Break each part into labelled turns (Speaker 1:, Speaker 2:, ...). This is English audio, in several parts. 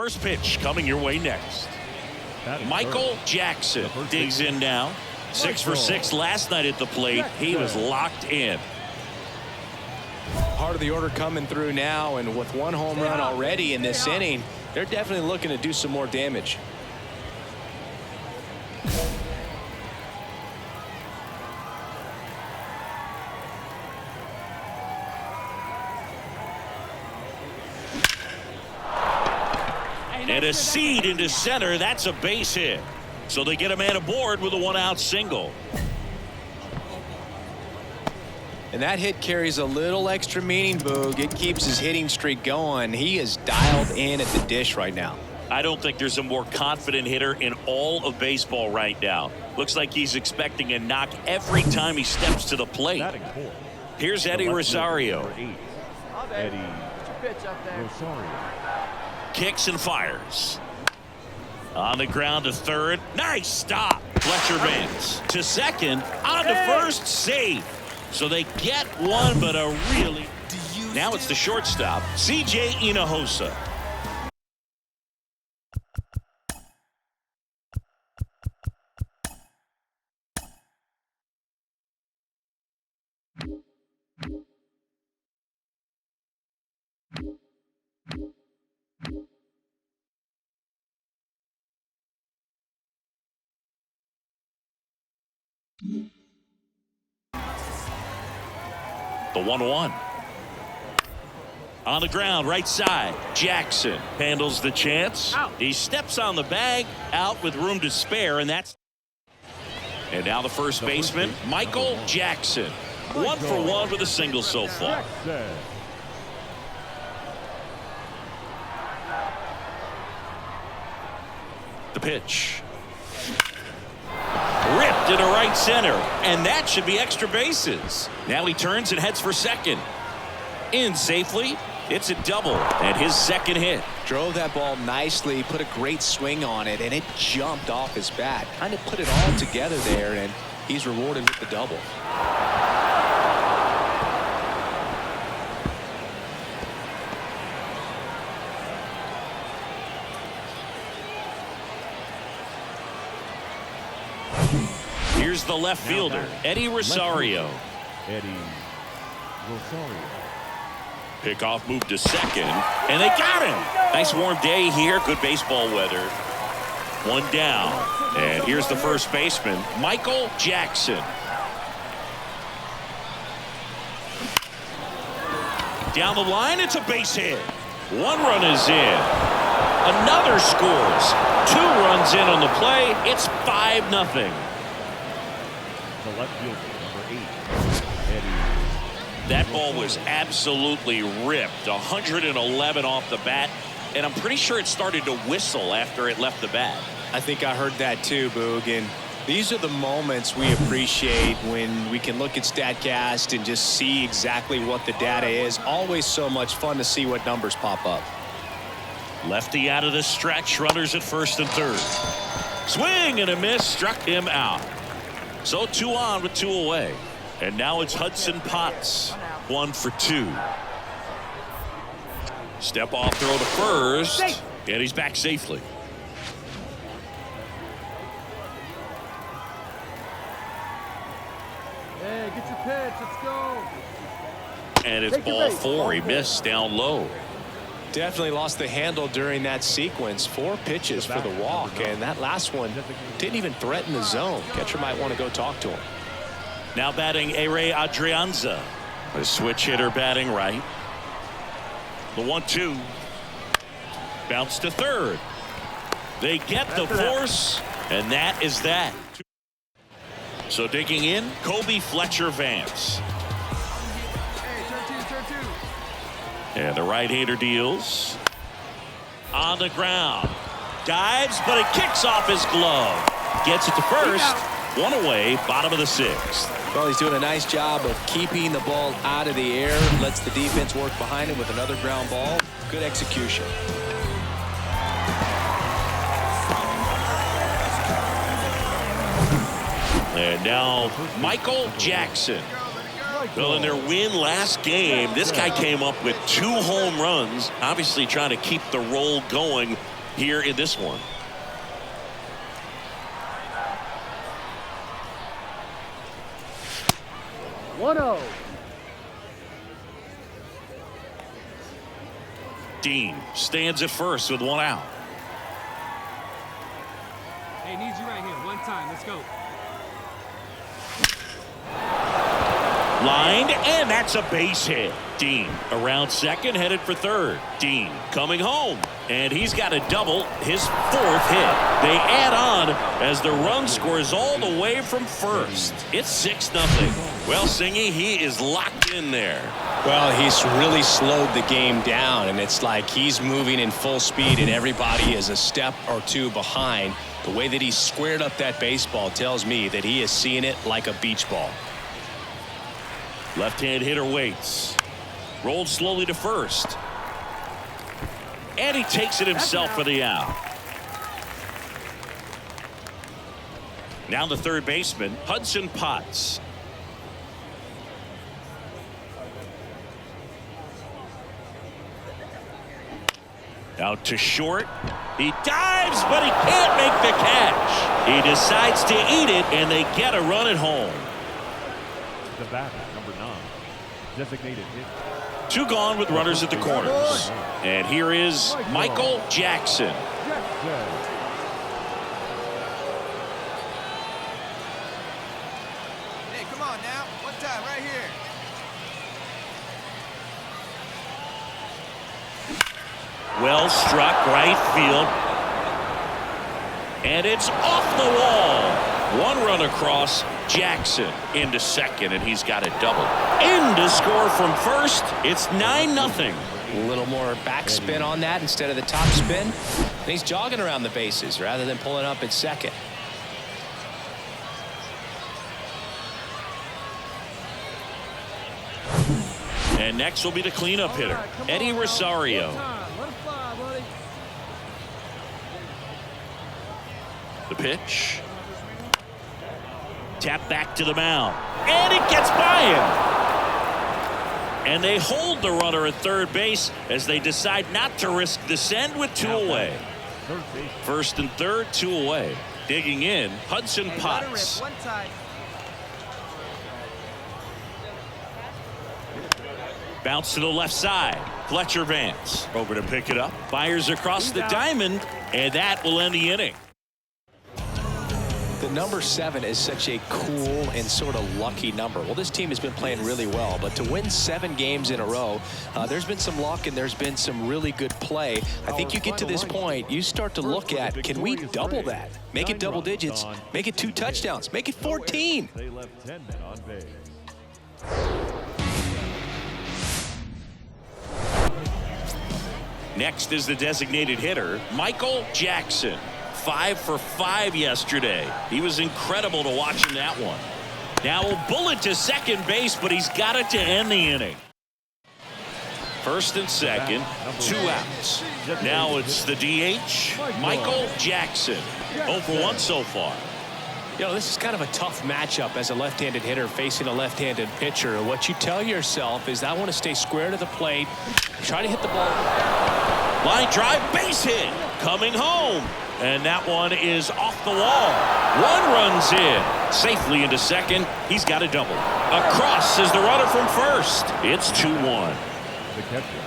Speaker 1: First pitch coming your way next. Michael Jackson digs in now. 6 for 6 last night at the plate. He was locked in.
Speaker 2: Part of the order coming through now, and with one home run already in this inning, they're definitely looking to do some more damage.
Speaker 1: And a seed into center. That's a base hit. So they get a man aboard with a 1-out single.
Speaker 2: And that hit carries a little extra meaning, Boog. It keeps his hitting streak going. He is dialed in at the dish right now.
Speaker 1: I don't think there's a more confident hitter in all of baseball right now. Looks like he's expecting a knock every time he steps to the plate. Here's Eddie Rosario.
Speaker 3: Eddie Rosario.
Speaker 1: Kicks and fires. On the ground to third. Nice stop. Fletcher Vance to second. On to first. Safe. So they get one, but a really... Now it's the shortstop, C.J. Hinojosa. The 1-1. On the ground, right side. Jackson handles the chance. He steps on the bag, out with room to spare, and that's... And now the first baseman, Michael Jackson. 1 for 1 with a single so far. The pitch. Ripped into right center, and that should be extra bases. Now he turns and heads for second. In safely. It's a double and his second hit.
Speaker 2: Drove that ball nicely, put a great swing on it, and it jumped off his bat. Kind of put it all together there, and he's rewarded with the double.
Speaker 1: Here's the left fielder, Eddie Rosario.
Speaker 3: Eddie Rosario.
Speaker 1: Pickoff move to second, and they got him. Nice warm day here, good baseball weather. One down, and here's the first baseman, Michael Jackson. Down the line, it's a base hit. 1 run is in. Another scores. 2 runs in on the play. It's 5-0.
Speaker 3: The left fielder, number 8, Eddie.
Speaker 1: That ball was absolutely ripped. 111 off the bat, and I'm pretty sure it started to whistle after it left the bat.
Speaker 2: I think I heard that too, Boog. And these are the moments we appreciate when we can look at StatCast and just see exactly what the data is. Always so much fun to see what numbers pop up.
Speaker 1: Lefty out of the stretch, runners at first and third. Swing and a miss, struck him out. So 2 on with 2 away. And now it's Hudson Potts. 1 for 2. Step off throw to first. And he's back safely.
Speaker 3: Hey, get your pitch. Let's go.
Speaker 1: And it's ball 4. He missed down low.
Speaker 2: Definitely lost the handle during that sequence. 4 pitches for the walk, and that last one didn't even threaten the zone. Catcher might want to go talk to him.
Speaker 1: Now batting Ehire Adrianza. A switch hitter batting right. The 1-2. Bounce to third. They get the force, and that is that. So digging in, Kobe Fletcher Vance. And the right-hander deals. On the ground. Dives, but it kicks off his glove. Gets it to first. 1 away, bottom of the 6th.
Speaker 2: Well, he's doing a nice job of keeping the ball out of the air. Lets the defense work behind him with another ground ball. Good execution.
Speaker 1: And now Michael Jackson. Well, in their win last game, this guy came up with 2 home runs, obviously trying to keep the roll going here in this one. Dean stands at first with one out.
Speaker 4: Hey, needs you right here. One time. Let's go.
Speaker 1: Lined, and that's a base hit. Dean around second, headed for third. Dean coming home, and he's got a double, his fourth hit. They add on as the run scores all the way from first. It's 6-0. Well, Singy, he is locked in there.
Speaker 2: Well, he's really slowed the game down, and it's like he's moving in full speed, and everybody is a step or two behind. The way that he squared up that baseball tells me that he is seeing it like a beach ball.
Speaker 1: Left-hand hitter waits. Rolled slowly to first. And he takes it himself for the out. Now the third baseman, Hudson Potts. Out to short. He dives, but he can't make the catch. He decides to eat it, and they get a run at home.
Speaker 3: The batter, number 9, designated hitter.
Speaker 1: 2 gone with runners at the corners. And here is Michael Jackson.
Speaker 5: Hey, come on now. One time, right here.
Speaker 1: Well struck, right field. And it's off the wall. 1 run across. Jackson into second, and he's got a double. In to score from first. It's 9-0.
Speaker 2: A little more backspin on that instead of the top spin. And he's jogging around the bases rather than pulling up at second.
Speaker 1: And next will be the cleanup hitter, Eddie Rosario.
Speaker 4: Let it fly, buddy.
Speaker 1: The pitch. Tap back to the mound. And it gets by him. And they hold the runner at third base as they decide not to risk the send with 2 away. First and third, 2 away. Digging in, Hudson
Speaker 5: Hey, let it
Speaker 1: Potts.
Speaker 5: rip. One time.
Speaker 1: Bounce to the left side. Fletcher Vance over to pick it up. Fires across the diamond, and that will end the inning.
Speaker 2: The number 7 is such a cool and sort of lucky number. Well, this team has been playing really well, but to win 7 games in a row, there's been some luck and there's been some really good play. I think you get to this point, you start to look at, can we double that? Make it double digits, make it 2 touchdowns, make it 14.
Speaker 3: They left 10 men on base.
Speaker 1: Next is the designated hitter, Michael Jackson. 5 for 5 yesterday. He was incredible to watch in that one. Now a bullet to second base, but he's got it to end the inning. First and second, 2 outs. Now it's the DH, Michael Jackson. 0 for 1 so far.
Speaker 2: You know, this is kind of a tough matchup as a left-handed hitter facing a left-handed pitcher. What you tell yourself is, I want to stay square to the plate, try to hit the ball.
Speaker 1: Line drive, base hit, coming home. And that one is off the wall. 1 runs in. Safely into second. He's got a double. Across is the runner from first. It's 2-1.
Speaker 3: The catcher.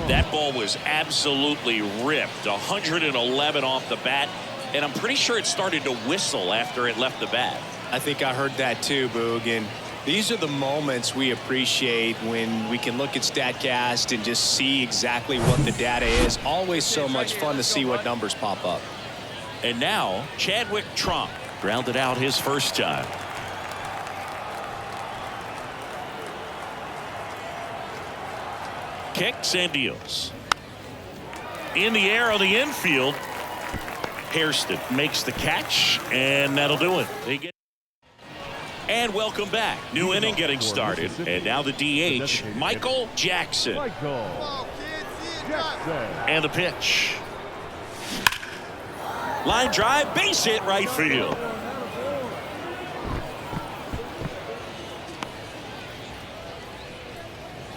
Speaker 1: That ball was absolutely ripped. 111 off the bat. And I'm pretty sure it started to whistle after it left the bat.
Speaker 2: I think I heard that too, Boog. And these are the moments we appreciate when we can look at StatCast and just see exactly what the data is. Always so much fun to see what numbers pop up.
Speaker 1: And now Chadwick Tromp grounded out his first time. Kicks and deals. In the air on the infield. Hairston makes the catch, and that'll do it. They get. And welcome back. New inning getting started. And now the DH, Michael Jackson.
Speaker 3: Michael Jackson.
Speaker 1: And the pitch. Line drive, base hit, right field.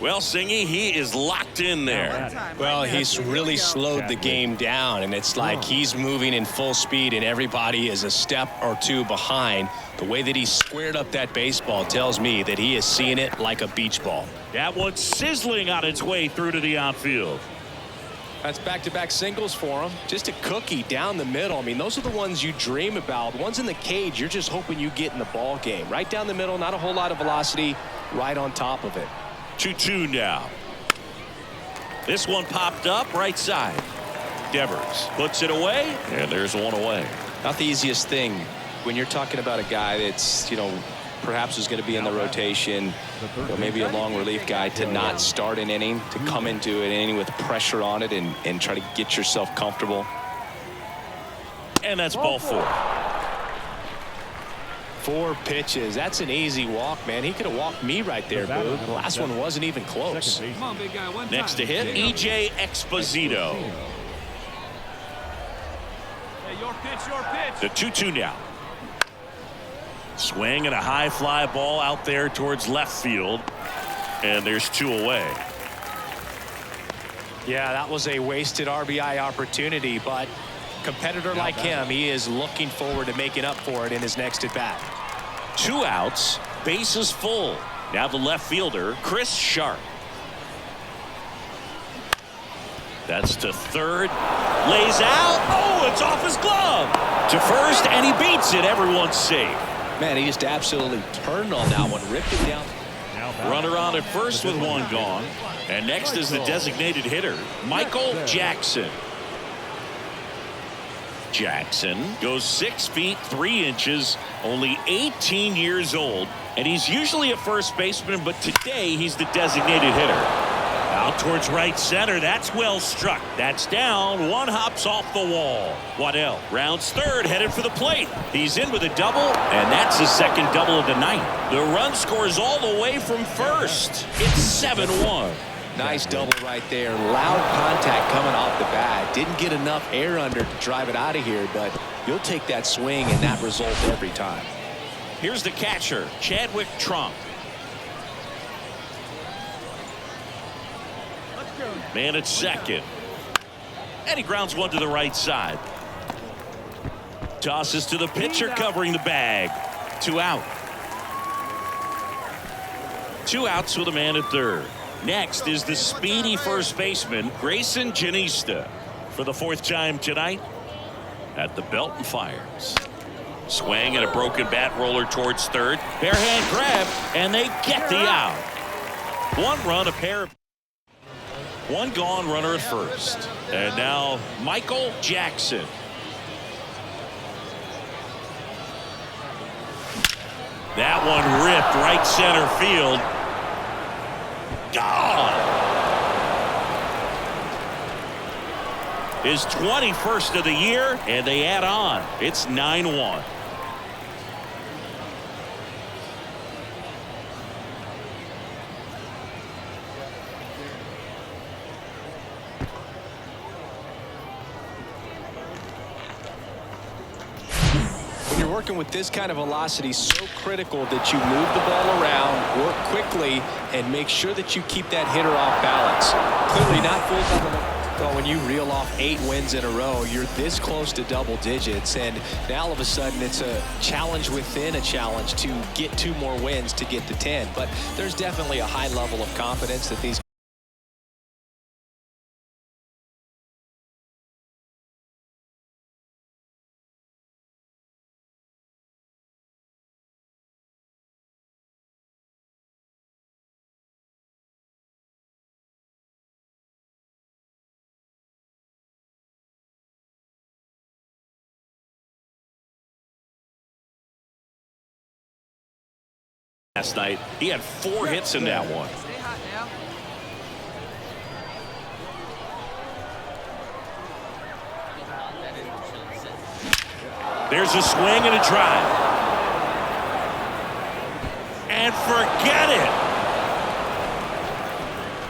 Speaker 1: Well, Singy, he is locked in there.
Speaker 2: Well, he's really slowed the game down, and it's like he's moving in full speed, and everybody is a step or two behind. The way that he squared up that baseball tells me that he is seeing it like a beach ball.
Speaker 1: That one's sizzling on its way through to the outfield.
Speaker 2: That's back-to-back singles for him. Just a cookie down the middle. I mean, those are the ones you dream about. Ones in the cage, you're just hoping you get in the ball game. Right down the middle, not a whole lot of velocity, right on top of it.
Speaker 1: 2-2 now. This one popped up right side. Devers puts it away, and there's one away.
Speaker 2: Not the easiest thing when you're talking about a guy that's, perhaps is going to be in the rotation, or maybe a long relief guy, to not start an inning, to come into an inning with pressure on it and try to get yourself comfortable.
Speaker 1: And that's ball 4.
Speaker 2: 4 pitches. That's an easy walk, man. He could have walked me right there, Boo. The last one wasn't even close.
Speaker 4: Come on, big guy, one time.
Speaker 1: Next to hit, E.J. Exposito.
Speaker 4: Hey, your pitch.
Speaker 1: The 2-2 now. Swing and a high fly ball out there towards left field. And there's 2 away.
Speaker 2: Yeah, that was a wasted RBI opportunity, but competitor like him, he is looking forward to making up for it in his next at bat.
Speaker 1: 2 outs, bases full. Now the left fielder, Chris Sharp. That's to third. Lays out. Oh, it's off his glove. To first, and he beats it. Everyone's safe.
Speaker 2: Man, he just absolutely turned on that one, ripped it down.
Speaker 1: Runner on at first with 1 gone. And next is the designated hitter, Michael Jackson. Jackson goes 6 feet 3 inches, only 18 years old, and he's usually a first baseman, but today he's the designated hitter. Out towards right center. That's well struck. That's down. 1 hops off the wall. Waddell rounds third, headed for the plate. He's in with a double, and that's his second double of the night. The run scores all the way from first. It's 7-1.
Speaker 2: Nice double right there. Loud contact coming off the bat. Didn't get enough air under to drive it out of here, but you'll take that swing and that result every time.
Speaker 1: Here's the catcher, Chadwick Trump. Man at second. And he grounds one to the right side. Tosses to the pitcher covering the bag. 2 out. 2 outs with a man at third. Next is the speedy first baseman, Grayson Janista, for the 4th time tonight at the Belton Fires. Swing and a broken bat roller towards third. Bare hand grab, and they get the out. 1 run, a pair of 1 gone, runner at first. And now Michael Jackson. That one ripped right center field. Gone. His 21st of the year, and they add on. It's 9-1.
Speaker 2: When you're working with this kind of velocity, so critical that you move the ball around, work quickly, and make sure that you keep that hitter off balance. Clearly not full double. Well, when you reel off 8 wins in a row, you're this close to double digits, and now all of a sudden it's a challenge within a challenge to get 2 more wins to get to 10. But there's definitely a high level of confidence that these
Speaker 1: last night. He had 4 hits in that one.
Speaker 5: Stay hot now.
Speaker 1: There's a swing and a drive. And forget it.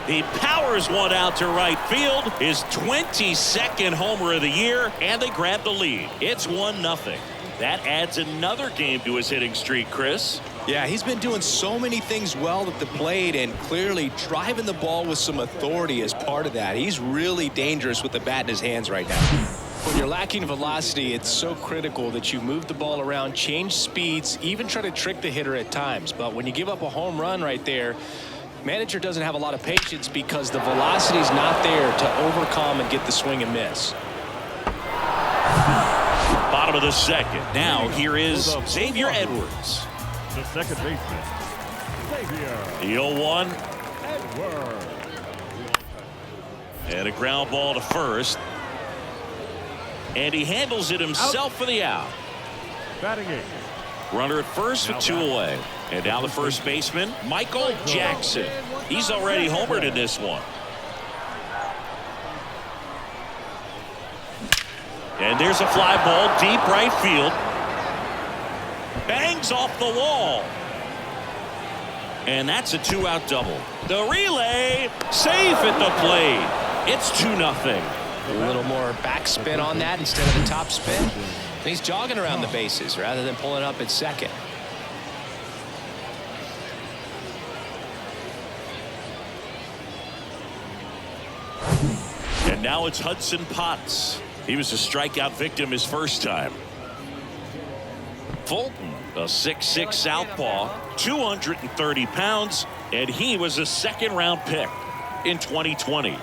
Speaker 1: He powers one out to right field. His 22nd homer of the year, and they grab the lead. It's 1-0. That adds another game to his hitting streak, Chris.
Speaker 2: Yeah, he's been doing so many things well at the plate and clearly driving the ball with some authority as part of that. He's really dangerous with the bat in his hands right now. When you're lacking velocity, it's so critical that you move the ball around, change speeds, even try to trick the hitter at times. But when you give up a home run right there, manager doesn't have a lot of patience because the velocity is not there to overcome and get the swing and miss.
Speaker 1: Bottom of the second. Now here is Xavier Edwards.
Speaker 3: The second baseman, Xavier
Speaker 1: The 0-1.
Speaker 3: Edwards.
Speaker 1: And a ground ball to first. And he handles it himself for the out.
Speaker 3: Batting eighth.
Speaker 1: Runner at first with 2 away. And now the first baseman, Michael Jackson. He's already homered in this one. And there's a fly ball deep right field. Bangs off the wall. And that's a 2-out double. The relay, safe at the plate. It's 2-0.
Speaker 2: A little more backspin on that instead of the top spin. He's jogging around the bases rather than pulling up at second.
Speaker 1: And now it's Hudson Potts. He was a strikeout victim his first time. Fulton, a 6'6" southpaw, 230 pounds, and he was a second-round pick in 2020.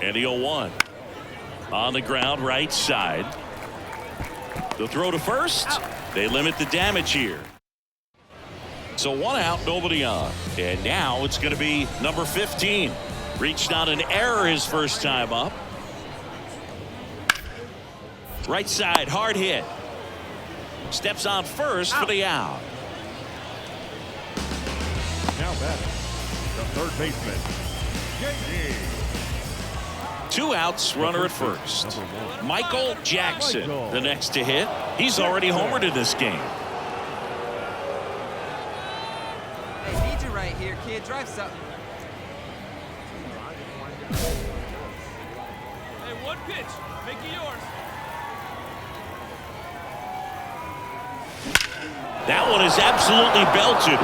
Speaker 1: And the 0-1 on the ground right side. The throw to first. They limit the damage here. So 1 out, nobody on. And now it's going to be number 15. Reached out an error his first time up. Right side, hard hit. Steps on first for the out.
Speaker 3: Now batting, the third baseman, J.D.
Speaker 1: 2 outs, runner at first. Michael Jackson, the next to hit. He's already homered in this game.
Speaker 5: Hey, need you right here, kid. Drive something.
Speaker 4: Hey, one pitch. Make it yours.
Speaker 1: That one is absolutely belted.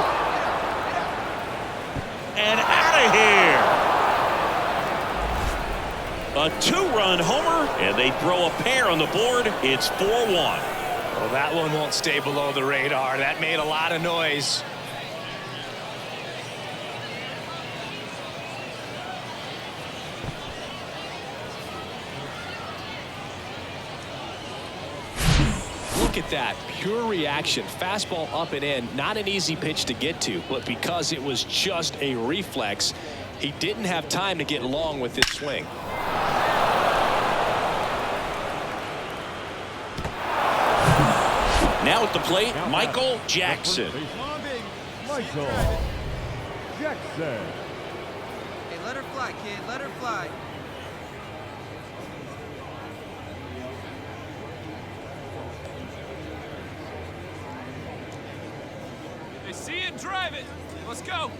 Speaker 1: And out of here. A 2-run homer, and they throw a pair on the board. It's 4-1.
Speaker 2: Well, that one won't stay below the radar. That made a lot of noise. Look at that. Pure reaction. Fastball up and in. Not an easy pitch to get to, but because it was just a reflex, he didn't have time to get long with this swing.
Speaker 1: Now at the plate, Michael Jackson.
Speaker 3: Michael Jackson.
Speaker 5: Hey, let her fly, kid. Let her fly.
Speaker 4: They see it, drive it. Let's go.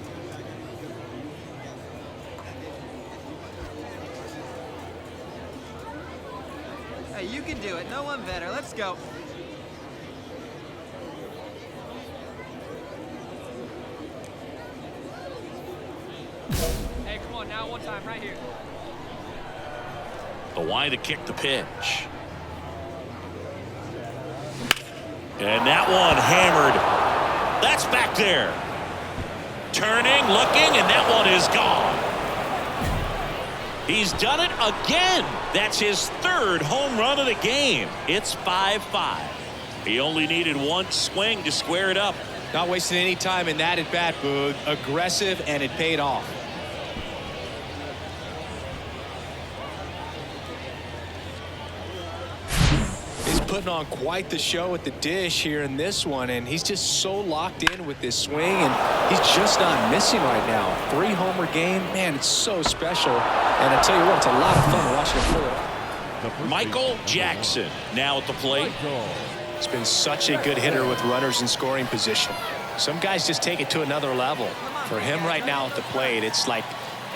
Speaker 5: Hey, you can do it. No one better. Let's go.
Speaker 4: Hey, come on now, one time, right here.
Speaker 1: The wide to kick the pitch. And that one hammered. That's back there. Turning, looking, and that one is gone. He's done it again. That's his 3rd home run of the game. It's 5-5. He only needed 1 swing to square it up.
Speaker 2: Not wasting any time in that at bat, Boog. Aggressive, and it paid off. He's putting on quite the show at the dish here in this one, and he's just so locked in with this swing, and he's just not missing right now. 3-homer game, man, it's so special. And I tell you what, it's a lot of fun watching him pull it off.
Speaker 1: Michael Jackson now at the plate.
Speaker 2: He's been such a good hitter with runners in scoring position. Some guys just take it to another level. For him right now at the plate, it's like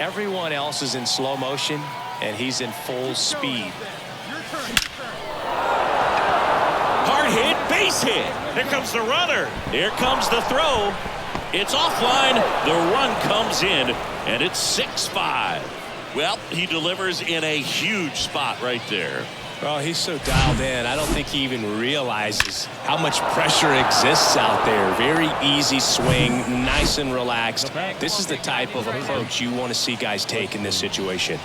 Speaker 2: everyone else is in slow motion, and he's in full speed.
Speaker 1: Hard hit, base hit. Here comes the runner. Here comes the throw. It's offline. The run comes in, and it's 6-5. Well, he delivers in a huge spot right there.
Speaker 2: Oh, he's so dialed in. I don't think he even realizes how much pressure exists out there. Very easy swing, nice and relaxed. This is the type of approach you want to see guys take in this situation.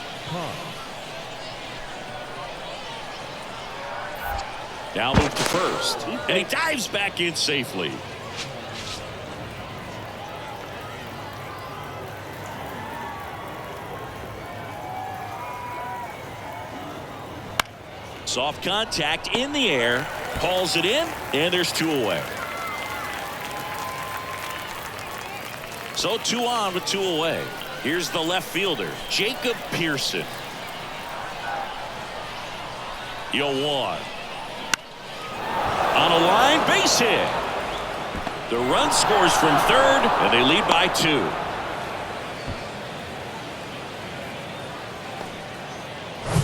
Speaker 1: Now move to first, and he dives back in safely. Soft contact in the air, hauls it in, and there's 2 away. So 2 on with 2 away. Here's the left fielder, Jacob Pearson. 0-1. On a line, base hit. The run scores from third, and they lead by 2.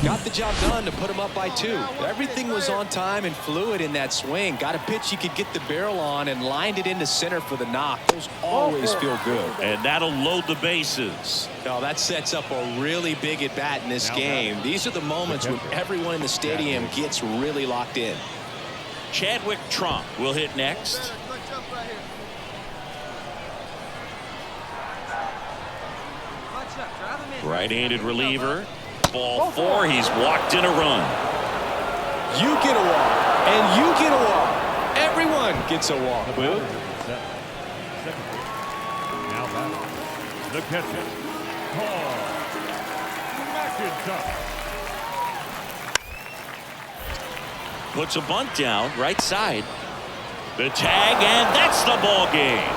Speaker 2: Got the job done to put him up by 2. Everything was on time and fluid in that swing. Got a pitch he could get the barrel on and lined it into center for the knock. Those always feel good.
Speaker 1: And that'll load the bases.
Speaker 2: No, that sets up a really big at bat in this game. These are the moments when everyone in the stadium gets really locked in.
Speaker 1: Chadwick Trump will hit next. Right-handed reliever. Ball 4. He's walked in a run.
Speaker 2: You get a walk, and you get a walk. Everyone gets a walk, Boo.
Speaker 3: Now batting, the catcher, Paul McIntosh.
Speaker 1: Puts a bunt down, right side. The tag, and that's the ball game.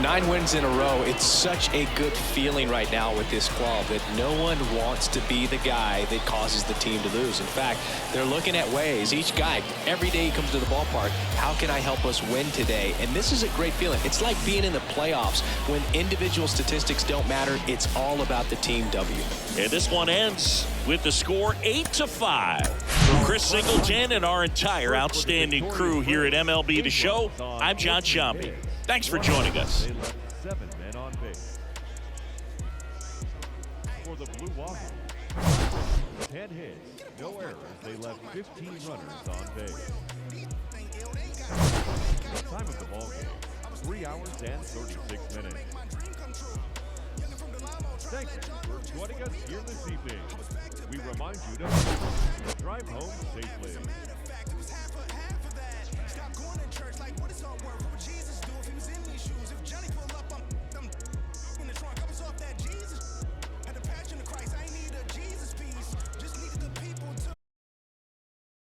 Speaker 2: 9 wins in a row. It's such a good feeling right now with this club that no one wants to be the guy that causes the team to lose. In fact, they're looking at ways. Each guy, every day he comes to the ballpark, how can I help us win today? And this is a great feeling. It's like being in the playoffs. When individual statistics don't matter, it's all about the team W.
Speaker 1: And this one ends with the score 8-5. From Chris Singleton and our entire outstanding crew here at MLB The Show, I'm John Sciambi. Thanks for joining us.
Speaker 3: They left 7 men on base. For the Blue Water, 10 hits, no errors. They left 15 runners on base. Time of the ball game, 3 hours and 36 minutes. Thank you for joining us here this evening. We remind you to drive home safely.